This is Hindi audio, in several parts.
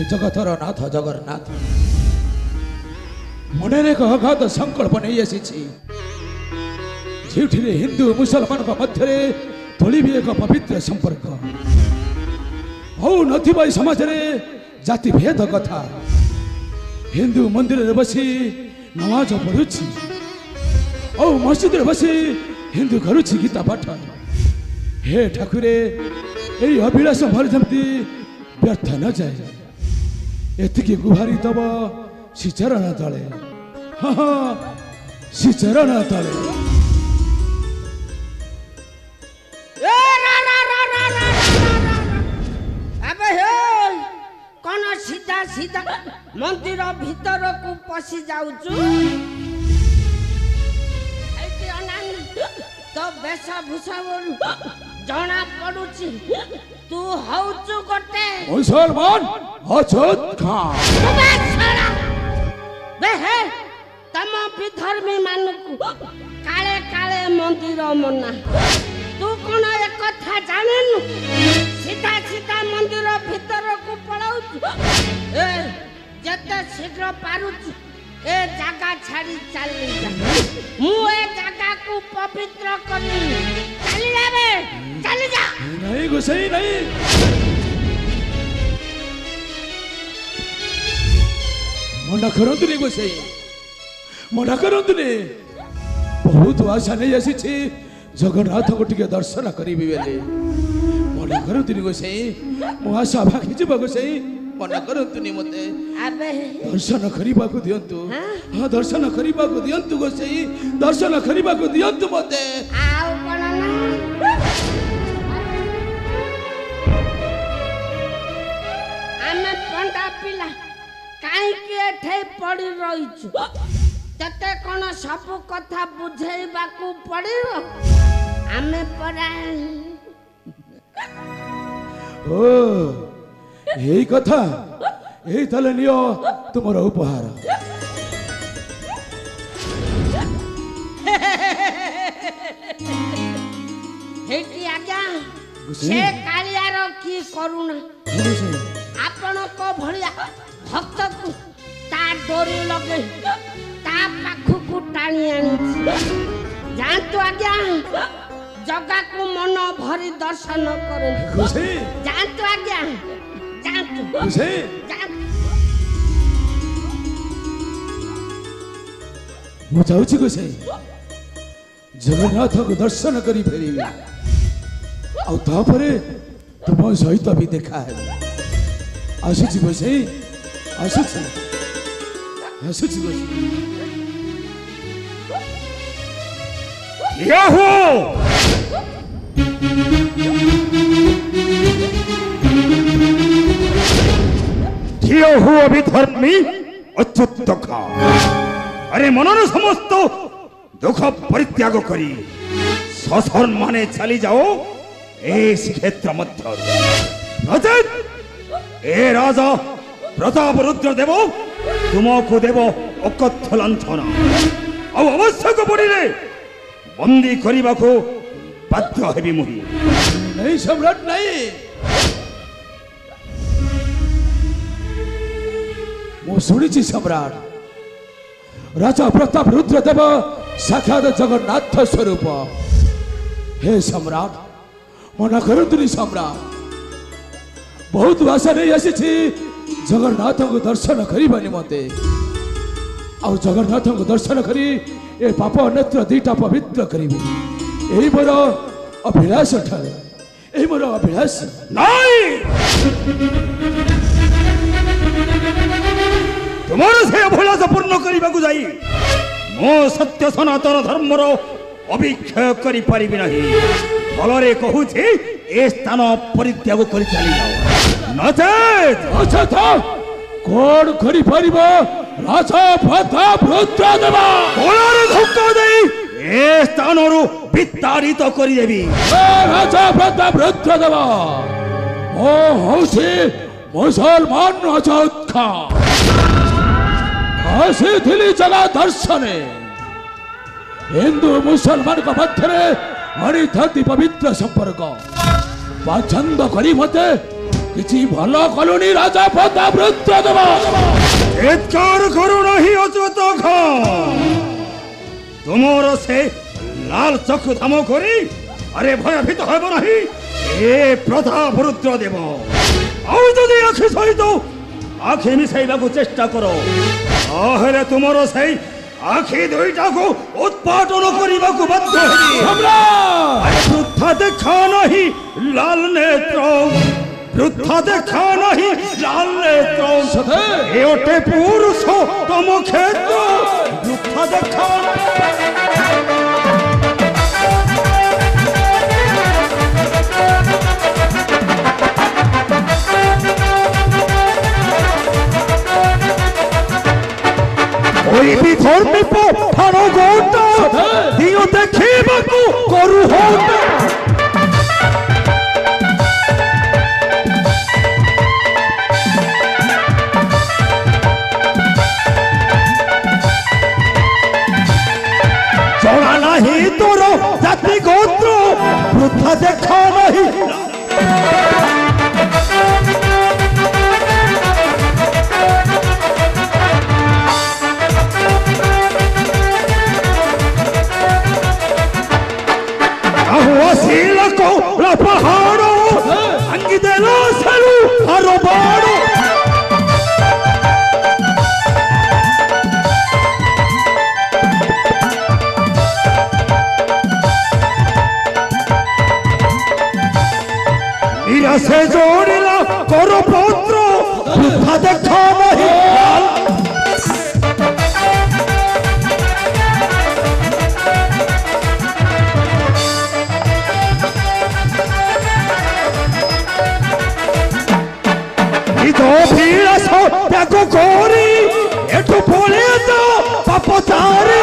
जगतर नाथ जगन्नाथ मन एक अगाध संकल्प नहीं आसी हिंदू मुसलमान मध्य तोली एक पवित्र संपर्क नथिबा समाज जाति भेद कथा हिंदू मंदिर रे बसी नमाज पढ़ुछि मस्जिद रे बसी हिंदू करुछि गीता पाठ हे ठाकुरे यही अभिलाष भर जमती व्यर्थ न जाए एतिकी गुहारी तब श्रीचरण तले हाँ श्रीचरण तले कौन सीधा सीधा मंदिर भीतर को पशी जाऊचु तो वेशभूषा जना पड़ुची तू हौचु गोटे मुसलमान अछूत खां बेहे तम विधर्मी मानकु काले काले मंदिर मना तू कौन एक कथा जानेनु सीधा सीधा मंदिर भीतर को पड़ाऊ ए जते शीघ्र पारुची ए जगह छाड़ी चली जा मु ए जगह को पवित्र करी चली जा बे चली जा नहीं गोसाई नहीं मना करंतु नहीं गोसाई मना करंतु नहीं बहुत आशा नहीं आसी जगन्नाथ को टिके दर्शन करी बेले मना करंतु नहीं गोसाई मो आशा भागी जीव गोसाई मना करंतु मते अबे दर्शन करिबा को दियंतु हां दर्शन करिबा को दियंतु गोसाई दर्शन करिबा को दियंतु मते आउ कोन ना आमे पंडा पिला काई के एठे पड़ी रहिछु तते कोन सब कथा बुझेबा को पड़िरो आमे परा ओ यही कथा यही तले नियो तुमरो उपहार हेटी आज्ञा से कालियार की करुणा आपण को भलिया भक्त को ता डोरी लगे ता पाखु को टाणी आनी जानतो आज्ञा जगा को मन भरी दर्शन करे जानतो आज्ञा मु चाहूँ गोसाई जगन्नाथ को दर्शन करी फेरी आउे तुम सहित भी देखा है आसुची गोसाई आसुची आसुची गोसाई हुआ विधर्मी अच्युत खा अरे मनर समस्त दुख परित्याग करी ससर माने चली जाओ इस क्षेत्र मध्य नचेत ए राजा प्रताप रुद्र देव तुमको देव अकथ्य लांछन आवश्यक पड़े बंदी करने को बाध्य हेबी मुही नहीं सम्राट नहीं मु शुणी सम्राट राजा प्रताप रुद्रदेव साक्षात जगन्नाथ स्वरूप हे सम्राट मना करतुनी सम्राट बहुत भाषा नहीं आसी जगन्नाथ को दर्शन करने निमंते आ जगन्नाथ को दर्शन करी ए पाप नेत्र दीटा पवित्र करी यही मोर अभिलाष ठार यही मोर अभिलाष नहीं तुम्हारे से अभिलाष पूर्ण करने को जाई मो सत्य सनातन धर्मर अभिक्षय करि पारिबि नाही फलरे कहूछि ए स्थान परित्याग करि चली जाओ नचेत अच्छा था कोड करि पारिबो राजा प्रताप रुद्रदेव कोलारे धक्का देई ए स्थानरु विताड़ित करि देबी राजा प्रताप रुद्रदेव ओ हौछि मुसलमान अछूत खा आसी थिली जगह दर्शने हिंदू मुसलमान का मध्य अनिथति पवित्र संपर्क पसंद करी मते କିଛି ଭଲ କଲୁନି ରାଜା ପ୍ରତାପ ରୁଦ୍ରଦେବ। ଚିତ୍କାର କରୁ ନାହିଁ ଅଚ୍ୟୁତ ତୁମର ସେ ଲାଲ ଚକ୍ଷୁ ଧାମ କରି ଆରେ ଭୟଭୀତ ହେବ ନାହିଁ ଏ ପ୍ରତାପ ରୁଦ୍ରଦେବ। ଆଉ ଯଦି ଆଖି ସହିତ ଆଖି ମିଶାଇବାକୁ ଚେଷ୍ଟା କର ତାହେଲେ ତୁମର ସେଇ ଆଖି ଦୁଇଟାକୁ ଉତ୍ପାଟନ କରିବାକୁ ବାଧ୍ୟ ହେବି। ବୃଥା ଦେଖା ନାହିଁ ଲାଲ ନେତ୍ର, ବୃଥା ଦେଖା ନାହିଁ ଲାଲ ନେତ୍ର, ଏ ଅଟେ ପୁରୁଷ ତମ କ୍ଷେତ୍ର। ବୃଥା ଦେଖା ধর্মী পঠানো গোটা দিও দেখিবাকু করু হোটা। জনা নাহি তোর জাতি গোত্র, বৃথা দেখা নাহি पहाड़ो अंगी देलो सलू हरो बाड़ो। मीरा से जोड़िला करो पुत्र, बृथा देखा नहीं त्यागो गोरी एठू बोले तो पापो तारी।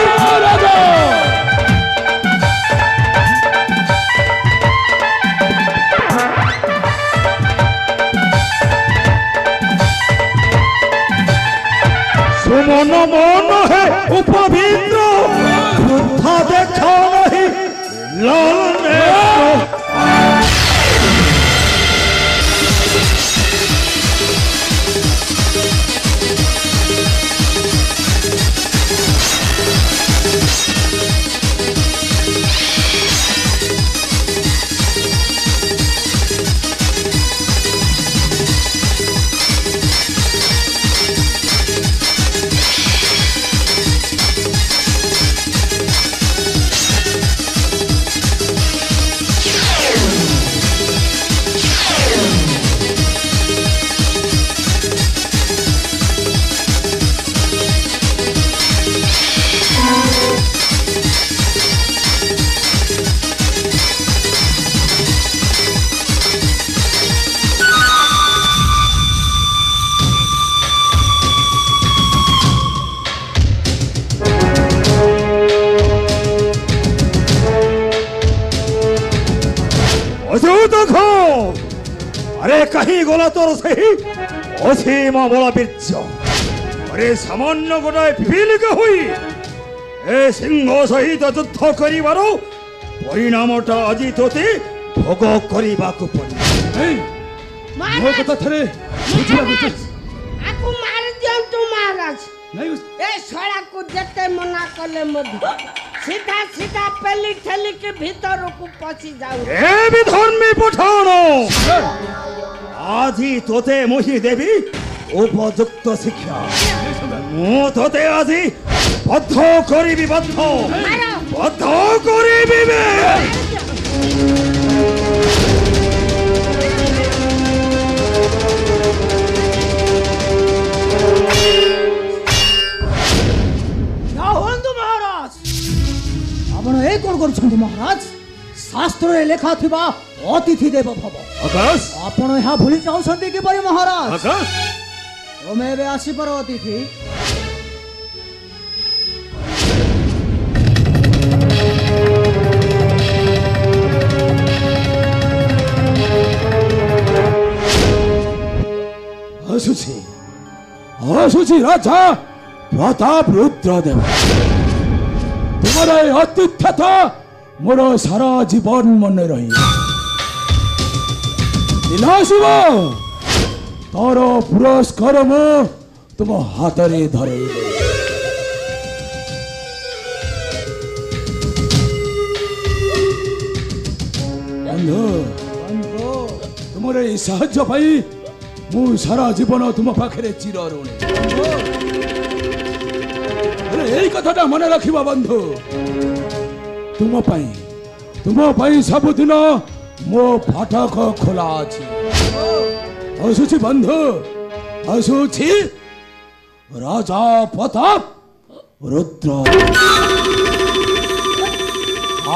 सुमन मन है उपवित्र, बृथा देखा नहीं लाल नेत्र। अरे कहीं गला तोर सही असीम बल बीर्य। अरे सामान्य गोटाए पिपीलिका हुई ए सिंह सहित युद्ध करिवार परिणामटा आज तोते भोग करिबाकु पड़े। ମୋ କଥା ଥରେ ବୁଝିବାକୁ ଆକୁ ମାରି ଦିଅନ୍ତୁ ମହାରାଜ। ଏ ଶଳାକୁ ଯେତେ ମନା କଲେ ମଧ୍ୟ सीधा सीधा पेली ठेली के भीतर को पसी जाऊ। ए भी धर्मी पठाण आजी तोते मोही देवी उपयुक्त शिक्षा। मु तोते आजी बद्ध करिबी बद्ध करिबी बे। महाराज शास्त्र लेखा थिबा अतिथि देव भव। आकाश आपण यहाँ भूली जाउछन्ती कि परि महाराज? आकाश तुमे बे आसी पर अतिथि। असुची राजा प्रताप रुद्रदेव तुम्हारा आतिथ्यता मोर सारा जीवन मन रही। तार पुरस्कार म तुम हातरे धरैले बन्धु तुमर ए साहाय्य पाई मु सारा जीवन तुम पाखे चिर ऋणी यही कथाटा मन रखिबा बंधु तुम पाई सबुदिन मो फाटक खोला अछि असुची बंधु असुची राजा प्रताप रुद्र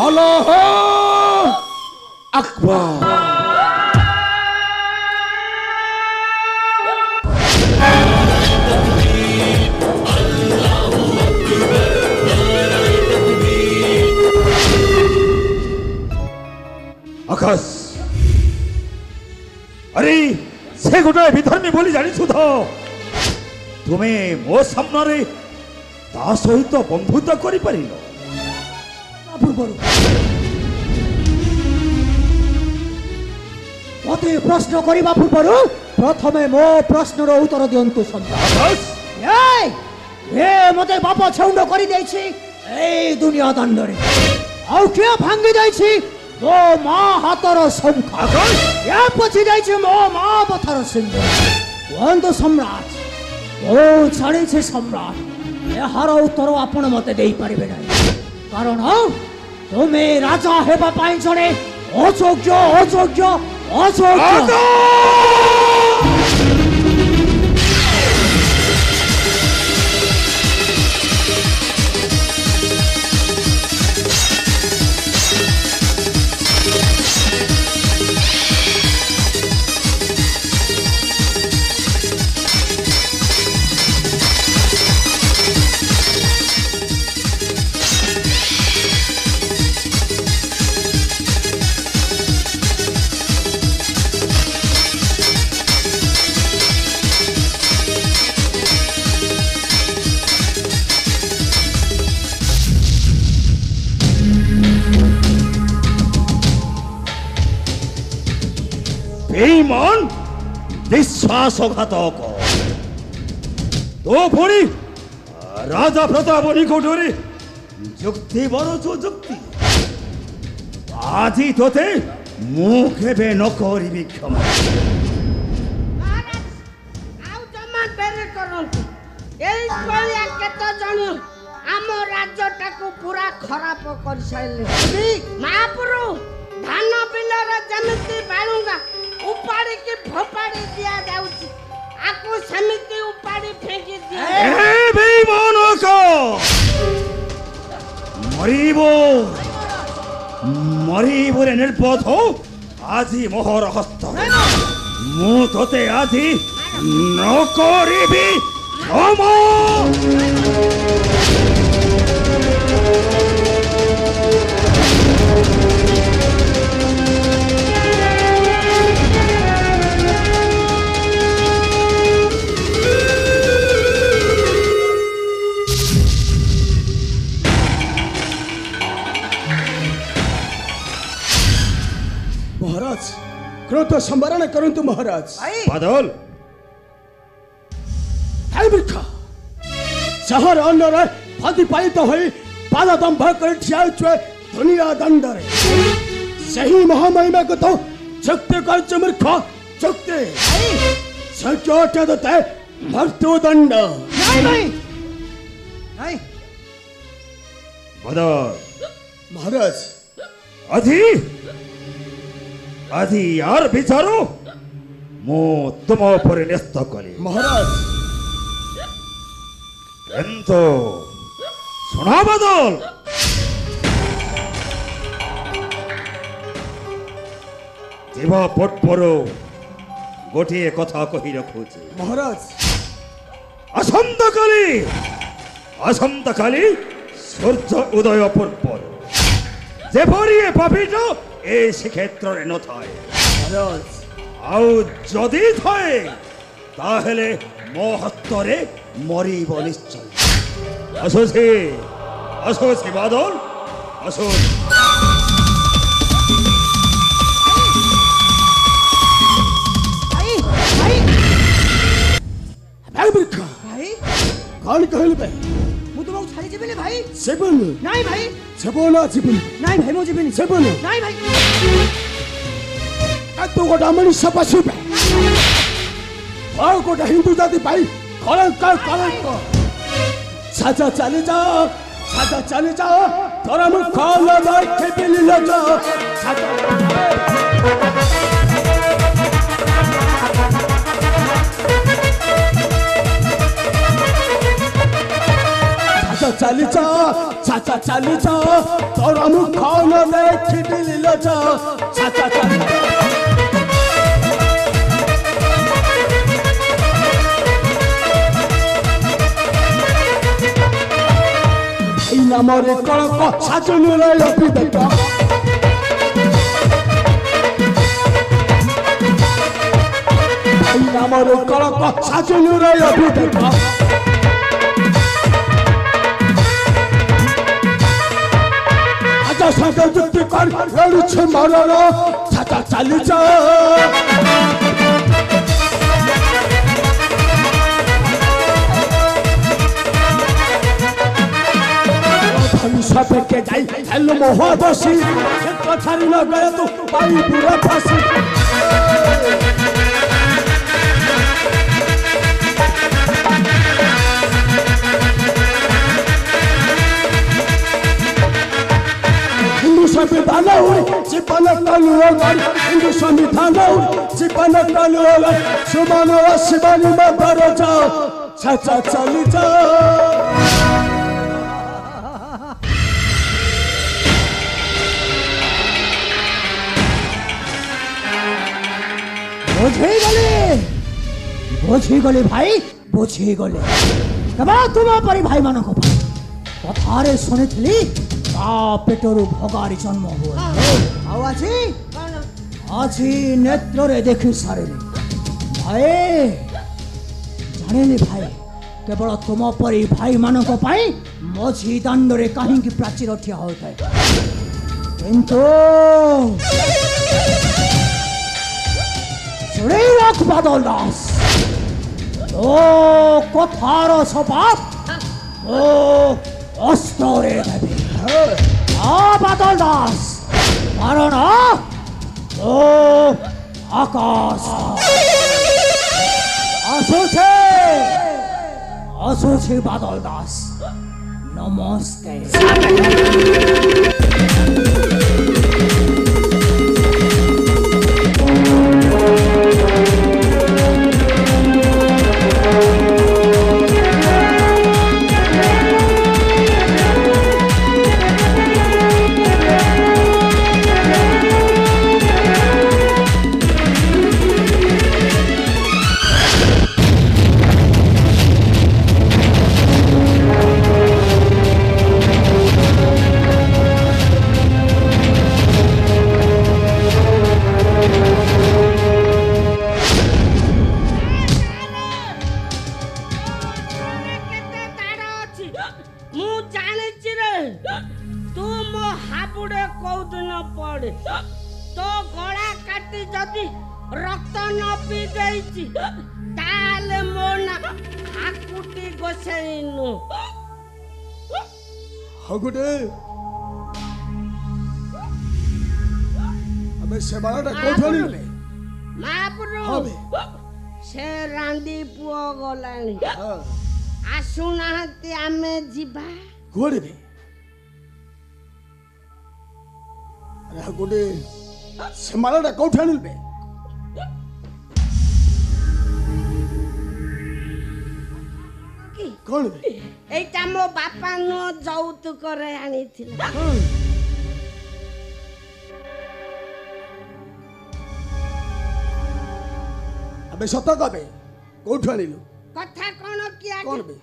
अल्लाह अकबर आकाश अरे से गोटे विधर्मी बोली जानी तो तुम्हें मो सामने ता सहित बंधुता करि परिलो मते प्रश्न करबा पूर्व प्रथमे मो प्रश्नर उत्तर दियंतु सम्राट ए मते बाप छौंड करि दैछि ए दुनिया दंडरे आउ के भांगी दैछि मो मा हातर शंख या पछि दैछि मो मा पथर सिंह वंदु सम्राट ओ छाड़ी छे सम्राट एहार उत्तर आपण मते देई परिबे नै कारण तुमे राजा हेबा पाई जणे अयोग्य अयोग्य अयोग्य बेईमान विश्वासघातक तो पुणी राजा प्रताप निकटरे जुक्ति बरछु जुक्ति आजी तोते मु केबे न करिबि क्षमा आउ जमा बेरे करंतु एई कोलिया केतो जणियो आम राज्यटाकू पूरा खराब कर साइले महापुरु धान बिलर जमिति बाळुंगा उपाड़ी की फोपाड़ी दिया जाउची आकु समिति उपाड़ी फेंकी दिया ए बेईमानो को मरीबो रे निर्पथ हो आजी मोहर हस्त मु तोते आजी न करिबि क्षमा महाराज क्रोध संवरण करंतु महाराज बादल वृक्ष शहर अंदर फादी पालित होई पाददंभ कर ठियाउछे दुनिया दंडरे सही महामहिमा को तो शक्ति कर मूर्ख शक्ति सचोट दते भक्तो दंड नहीं बादल महाराज आधी यार विचारो मो तुम पर न्यस्त कली महाराज किंतु सुना बदल जीवा पटपर गोटे कथा कही रखुची महाराज असंत काली सूर्य उदय पूर्व जेपरी पापीट ए श्रीक्षेत्र रे न थाए आउ जदि थाए ताहेले मो हस्तरे मरीब निश्चय असोसी बादल असोसी भाई बिरखा भाई कौन कहल बे ମୁଁ ତୁମକୁ ଛାଡ଼ି ଯିବିନି ଭାଇ सेबन ନାଇଁ ଭାଇ सेबोना जीवन ନାଇଁ ଭାଇ ମୁଁ ଯିବିନି सेबन ନାଇଁ ଭାଇ तू गोटा मनुष्य पशु बे और गोटा हिंदू जाति भाई कलंक साजा चले जाओ तोरा मुख खोल मार के बिली ले जाओ साजा चली जाओ तोरा मुख खोल मार के बिली ले जाओ साजा चली जाओ मोरे कलक साजनु रे अभी देखा मोरे कलक साजनु रे अभी देखा आज संग जुक्ति कर लड़ू छे मरर छाता चली जा सब के जाई हेलो मोह बसी कथारी न गए तो पाई पूरा फांसी हिंदू संविधान जीवन कानून हिंदू संविधान जीवन कानून सुमन शिवानी में बर जाओ सचा चली जाओ बुझीगले भाई बुझीगले केवल तुम परी भाई मान कथारे शुणी पेटर भगारी जन्म हुए आज नेत्र देखी सारे भाई जाने भाई केवल तुम परी भाई मान मझी दांडे कहीं प्राचीर ठिया होता है किंतु रख बादल दास ओ कथार स्वभाव ओ अस्त्रे देवी बादल दास कारण ओ आकाश आसुछे बादल दास नमस्ते तो गला काटी जदि रक्त न पी देइछि ताले मोना हाकुटी गोसेइनु हगुडे अबे सेबाड़ा कोठली महाप्रभु से रांदी पुओ गलानी आसुनाहती आमे जिबा कोडे बे अरे हगुडे सेबाड़ा कोठली बे कौन बे एटा मो बापा नो जौतुक रे आनीथिला अबे सत कबे कोठु आनिलु कथा कोन किया कौन बे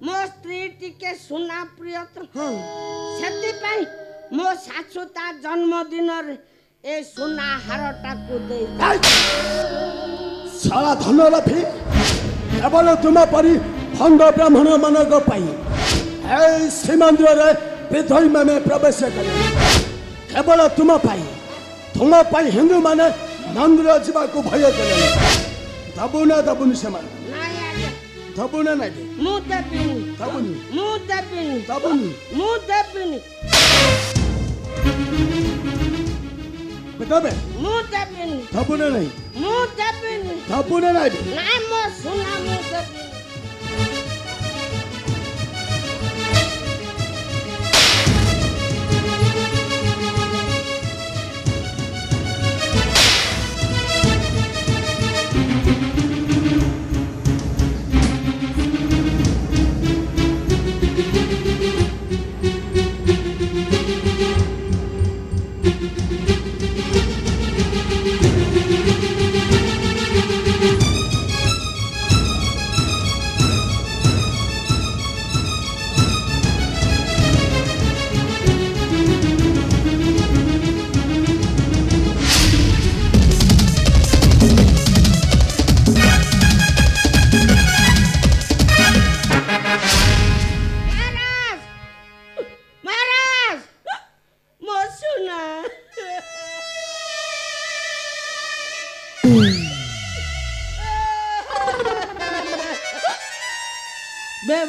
मो स्त्री टिके सुना प्रिय तो सेति पई मो सासु ता जन्मदिन रे ए सुना हारटा को दे सारा धन लफी केवल तुम परी भंड ब्राह्मण मानक पाई ए श्रीमंदिर रे विधई में प्रवेश करे केवल तुम पाई हिंदू माने मंदिर जीवा को भय करे दबुना दबुन से मान ଦବୁ ନା ନାଇଁ ମୁଁ ଦେବିନି ଦବୁନି ମୁଁ ଦେବିନି ଦବୁନି ମୁଁ ଦେବିନି ଦେବେ ମୁଁ ଦେବିନି ଦବୁ ନା ନାଇଁ ମୁଁ ଦେବିନି ଦବୁ ନା ନାଇଁ ନାଇଁ ମୋ ସୁନା ମୁଁ ଦେବିନି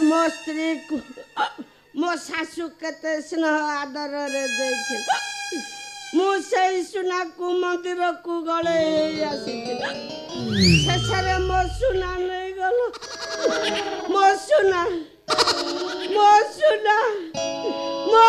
ମୋ ସ୍ତ୍ରୀ ମୋ ଶାଶୁ କେତେ ସ୍ନେହ ଆଦରରେ ଦେଇଥିଲେ ମୁଁ ସେଇ ସୁନାକୁ ମନ୍ଦିରକୁ ଗଳେଇ ହେଇ ଆସିଥିଲି ଶେଷରେ ମୋ ସୁନା ନେଇଗଲ ମୋ ସୁନା ମୋ ସୁନା ମୋ